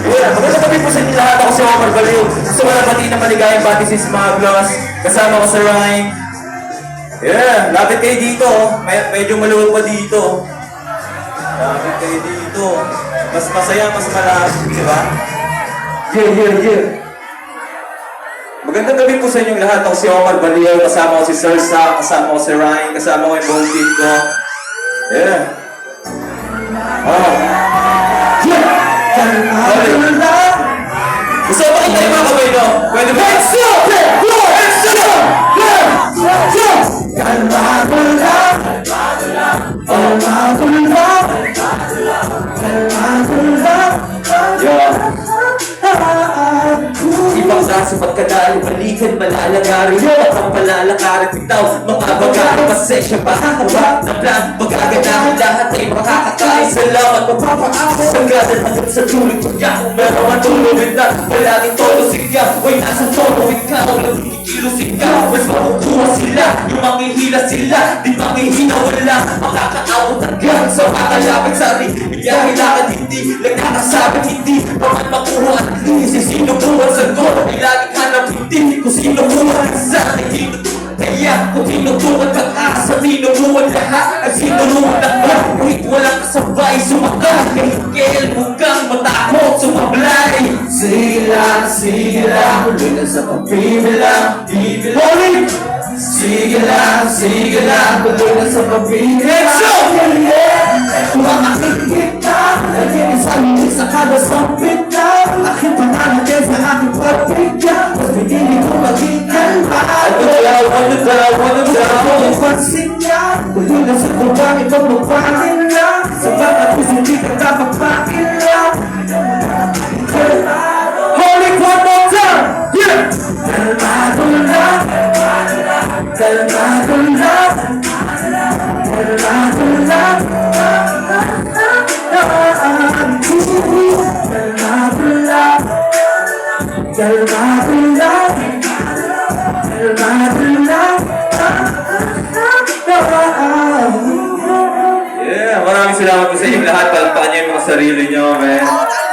Magandang gabi po sa inyo lahat. Ako si Omar Baliw. Gusto ko lang batiin na maligayang bati si Smaglos. Kasama ko sa Rhyme. Yeah, lapit kayo dito. Medyo maluwag pa dito. Lapit kayo dito. Mas masaya, mas malapit, di ba? Yeah. Magandang gabi po sa inyong lahat. Ako si Omar Baliw. Kasama ko si Sir Sam. Kasama ko si Rhyme. Kasama ko yung buong team ko. Yeah. Gusto mo kita yung mga kamay, no? Pwede ba? Ibang sasupat ka dahil balikan malalagari ang palalakarin bitaw mga bagari pasensya pa haba na plan magaganahan lahat ay makakakain salamat mapapaako pagkasan hanggang sa tuloy pagka meron matulungin na palaging todo siya way nasa todo ikaw nagkikilo siya mas makukuha sila yung manghihila sila di manghihina wala makakaawat hanggang sa kakalapit sa rin bigyahilakan hindi lang nakasabit hindi paman makuha at least sino buwan sa goal ay laging hanap hindi kung sino buwan sa akin kaya kung tinutuwan kang asa tinutuwan lahat at sinuruan ng kahit walang kasabay sumakay kahit kailan mo kang matakot sumablay sige lang huli na sa pagbibilang ibilang sige lang huli na sa pagbibilang makakikita naging sarili sa kada sampit na aking pananatin sa aking pagbigyan mas pinili ko maging kalma ano daw yung pansin niya huli na sa kubang ito magpangin lang sa mga hindi ka dapat pakilang Holy one more time! Yeah! Kalmado lang Kalmado lang Kalmado lang Yeah, maraming salamat po sa inyong lahat. Palakpakan niyo yung mga sarili niyo, man.